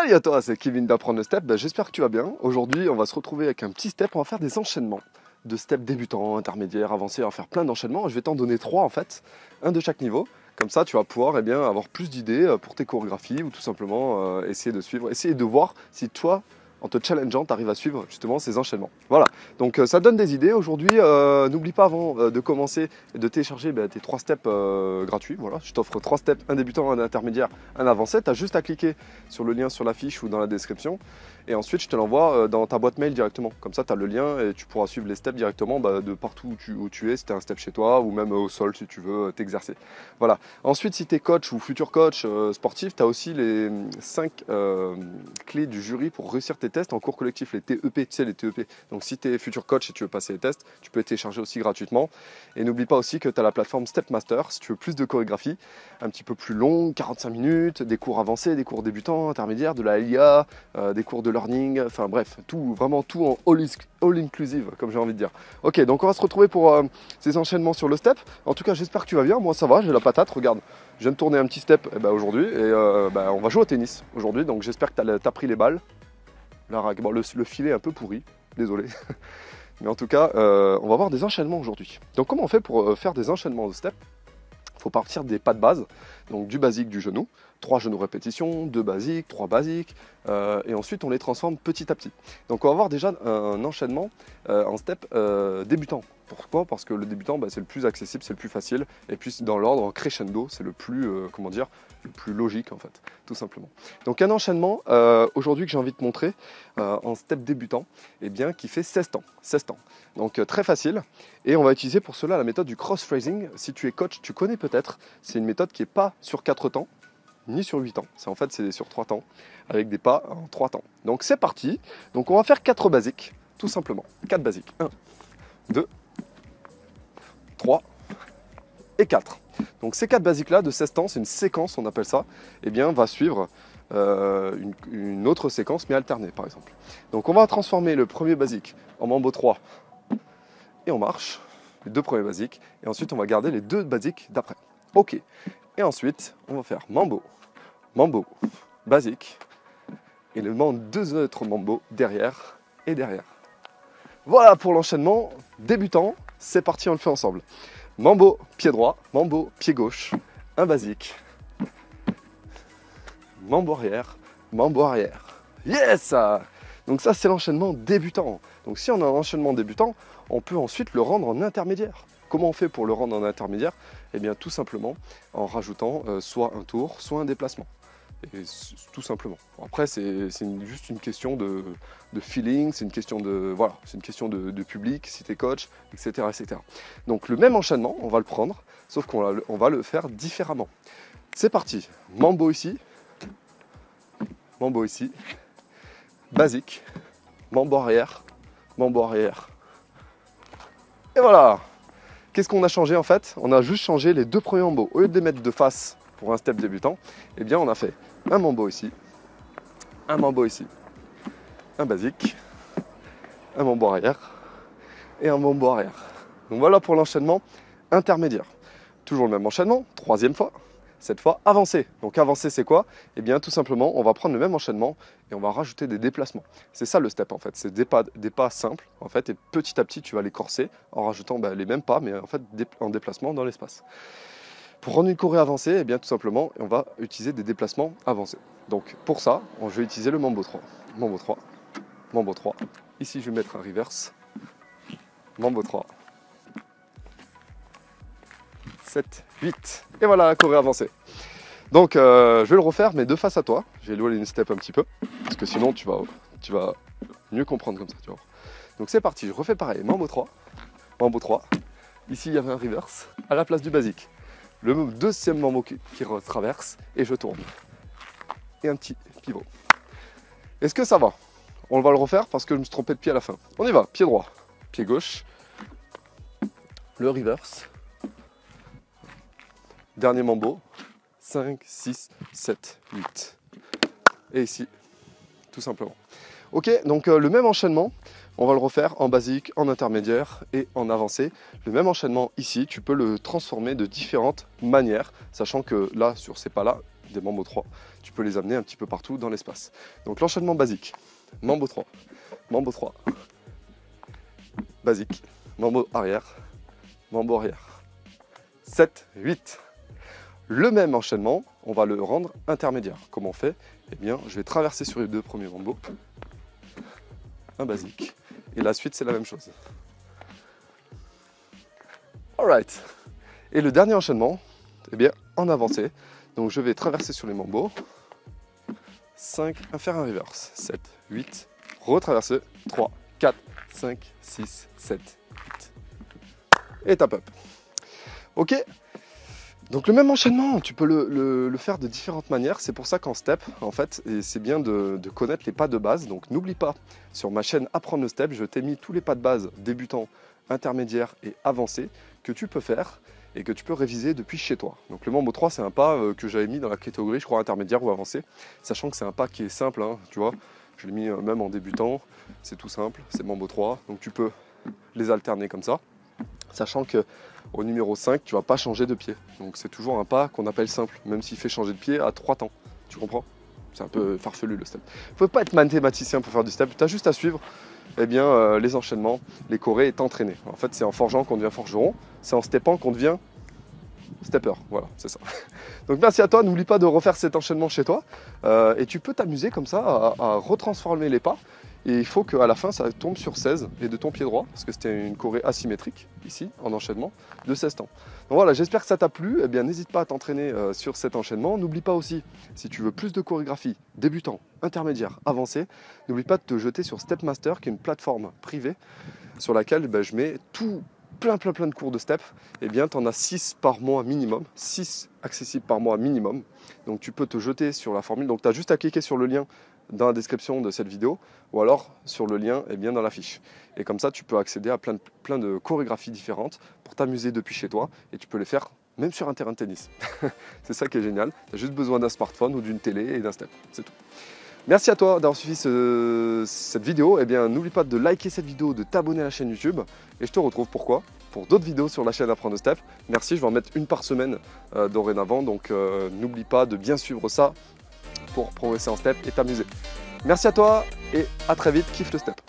Salut à toi, c'est Kevin d'Apprendre le Step. J'espère que tu vas bien. Aujourd'hui, on va se retrouver avec un petit step. On va faire des enchaînements de steps débutants, intermédiaires, avancés. On va faire plein d'enchaînements. Je vais t'en donner 3 en fait, un de chaque niveau. Comme ça, tu vas pouvoir avoir plus d'idées pour tes chorégraphies ou tout simplement essayer de suivre, essayer de voir si toi, en te challengeant, tu arrives à suivre justement ces enchaînements. Voilà, donc ça donne des idées. Aujourd'hui, n'oublie pas avant de commencer de télécharger tes 3 steps gratuits. Voilà, je t'offre 3 steps, un débutant, un intermédiaire, un avancé. Tu as juste à cliquer sur le lien sur la fiche ou dans la description. Et ensuite, je te l'envoie dans ta boîte mail directement. Comme ça, tu as le lien et tu pourras suivre les steps directement de partout où tu es, si tu as un step chez toi ou même au sol si tu veux t'exercer. Voilà. Ensuite, si tu es coach ou futur coach sportif, tu as aussi les 5 clés du jury pour réussir tes tests en cours collectif, les TEP, tu sais, les TEP. Donc, si tu es futur coach et tu veux passer les tests, tu peux les télécharger aussi gratuitement. Et n'oublie pas aussi que tu as la plateforme Stepmaster si tu veux plus de chorégraphie, un petit peu plus longue, 45 minutes, des cours avancés, des cours débutants, intermédiaires, de la LIA, des cours de learning, enfin bref, tout, vraiment tout en all inclusive, comme j'ai envie de dire. Ok, donc on va se retrouver pour ces enchaînements sur le step. En tout cas, j'espère que tu vas bien. Moi, ça va, j'ai la patate. Regarde, je viens de tourner un petit step aujourd'hui et on va jouer au tennis aujourd'hui. Donc j'espère que tu as pris les balles. Bon, le filet est un peu pourri, désolé. Mais en tout cas, on va voir des enchaînements aujourd'hui. Donc comment on fait pour faire des enchaînements de step? Il faut partir des pas de base, donc du basique du genou, 3 genoux répétitions, 2 basiques, 3 basiques, et ensuite on les transforme petit à petit. Donc on va voir déjà un enchaînement en step débutant. Pourquoi? Parce que le débutant, c'est le plus accessible, c'est le plus facile, et puis dans l'ordre en crescendo, c'est le plus, le plus logique en fait, tout simplement. Donc un enchaînement aujourd'hui que j'ai envie de te montrer en step débutant, qui fait 16 temps. Donc très facile, et on va utiliser pour cela la méthode du cross-phrasing. Si tu es coach, tu connais peut-être, c'est une méthode qui n'est pas sur 4 temps, ni sur 8 temps, c'est sur 3 temps, avec des pas en 3 temps. Donc c'est parti, donc on va faire 4 basiques, tout simplement. 4 basiques, 1, 2, 3 et 4. Donc ces 4 basiques là de 16 temps, c'est une séquence, on appelle ça, va suivre une autre séquence mais alternée par exemple. Donc on va transformer le premier basique en mambo 3 et on marche, les 2 premiers basiques, et ensuite on va garder les 2 basiques d'après. Ok, et ensuite on va faire mambo, mambo, basique, et le 2 autres mambo derrière et derrière. Voilà pour l'enchaînement débutant, c'est parti, on le fait ensemble. Mambo, pied droit, mambo, pied gauche, un basique, mambo arrière, mambo arrière. Yes! Donc ça c'est l'enchaînement débutant. Donc si on a un enchaînement débutant, on peut ensuite le rendre en intermédiaire. Comment on fait pour le rendre en intermédiaire? Tout simplement en rajoutant soit un tour, soit un déplacement. Et tout simplement. Après, c'est juste une question de feeling, c'est une question de public, si tu es coach, etc., etc. Donc le même enchaînement, on va le prendre, sauf qu'on va le faire différemment. C'est parti. Mambo ici, basique, mambo arrière, et voilà. Qu'est-ce qu'on a changé en fait? On a juste changé les 2 premiers mambos. Au lieu de les mettre de face pour un step débutant, on a fait un mambo ici, un basique, un mambo arrière et un mambo arrière. Donc voilà pour l'enchaînement intermédiaire. Toujours le même enchaînement, 3e fois, cette fois avancé. Donc avancé c'est quoi? Tout simplement on va prendre le même enchaînement et on va rajouter des déplacements. C'est ça le step en fait, c'est des pas simples en fait, et petit à petit tu vas les corser en rajoutant les mêmes pas mais en fait en déplacement dans l'espace. Pour rendre une choré avancée, tout simplement, on va utiliser des déplacements avancés. Donc pour ça, je vais utiliser le mambo 3. Mambo 3, mambo 3. Ici, je vais mettre un reverse. Mambo 3. 7, 8. Et voilà la choré avancée. Donc je vais le refaire, mais de face à toi. J'ai éloigné une step un petit peu, parce que sinon tu vas mieux comprendre comme ça. Tu vois. Donc c'est parti, je refais pareil. Mambo 3. Mambo 3. Ici, il y avait un reverse à la place du basique. Le 2e mambo qui retraverse et je tourne. Et un petit pivot. Est-ce que ça va? On va le refaire parce que je me suis trompé de pied à la fin. On y va, pied droit, pied gauche, le reverse, dernier mambo, 5, 6, 7, 8. Et ici, tout simplement. Ok, donc le même enchaînement, on va le refaire en basique, en intermédiaire et en avancé. Le même enchaînement ici, tu peux le transformer de différentes manières, sachant que là, sur ces pas-là, des Mambo 3, tu peux les amener un petit peu partout dans l'espace. Donc l'enchaînement basique, Mambo 3, Mambo 3, basique, Mambo arrière, 7, 8. Le même enchaînement, on va le rendre intermédiaire. Comment on fait? Eh bien, je vais traverser sur les 2 premiers Mambo, un basique, et la suite c'est la même chose. Alright. Et le dernier enchaînement, eh bien, en avancée. Donc je vais traverser sur les Mambo, 5, faire un reverse, 7, 8, retraverser, 3, 4, 5, 6, 7, 8. Et tap up. Ok. Donc le même enchaînement, tu peux le faire de différentes manières. C'est pour ça qu'en step, en fait, c'est bien de connaître les pas de base. Donc n'oublie pas, sur ma chaîne Apprendre le step, je t'ai mis tous les pas de base débutants, intermédiaires et avancés que tu peux faire et que tu peux réviser depuis chez toi. Donc le Mambo 3, c'est un pas que j'avais mis dans la catégorie, je crois, intermédiaire ou avancé, sachant que c'est un pas qui est simple, hein, tu vois. Je l'ai mis même en débutant, c'est tout simple, c'est Mambo 3, donc tu peux les alterner comme ça. Sachant que au numéro 5, tu ne vas pas changer de pied. Donc c'est toujours un pas qu'on appelle simple, même s'il fait changer de pied à 3 temps. Tu comprends? C'est un peu farfelu le step. Il ne faut pas être mathématicien pour faire du step, tu as juste à suivre eh bien, les enchaînements, les chorés et t'entraîner. En fait, c'est en forgeant qu'on devient forgeron, c'est en steppant qu'on devient stepper. Voilà, c'est ça. Donc merci à toi, n'oublie pas de refaire cet enchaînement chez toi. Et tu peux t'amuser comme ça à retransformer les pas. Et il faut qu'à la fin, ça tombe sur 16 et de ton pied droit, parce que c'était une choré asymétrique, ici, en enchaînement, de 16 temps. Donc voilà, j'espère que ça t'a plu. Eh bien, n'hésite pas à t'entraîner sur cet enchaînement. N'oublie pas aussi, si tu veux plus de chorégraphie, débutant, intermédiaire, avancé, n'oublie pas de te jeter sur Stepmaster, qui est une plateforme privée sur laquelle je mets tout plein de cours de step. Eh bien, tu en as 6 par mois minimum, 6 accessibles par mois minimum. Donc, tu peux te jeter sur la formule. Donc, tu as juste à cliquer sur le lien dans la description de cette vidéo ou alors sur le lien dans la fiche. Et comme ça, tu peux accéder à plein de chorégraphies différentes pour t'amuser depuis chez toi et tu peux les faire même sur un terrain de tennis. C'est ça qui est génial. Tu as juste besoin d'un smartphone ou d'une télé et d'un step. C'est tout. Merci à toi d'avoir suivi cette vidéo. Eh bien, n'oublie pas de liker cette vidéo, de t'abonner à la chaîne YouTube. Et je te retrouve pour d'autres vidéos sur la chaîne Apprendre le step. Merci, je vais en mettre une par semaine dorénavant. Donc, n'oublie pas de bien suivre ça pour progresser en step et t'amuser. Merci à toi et à très vite, kiffe le step.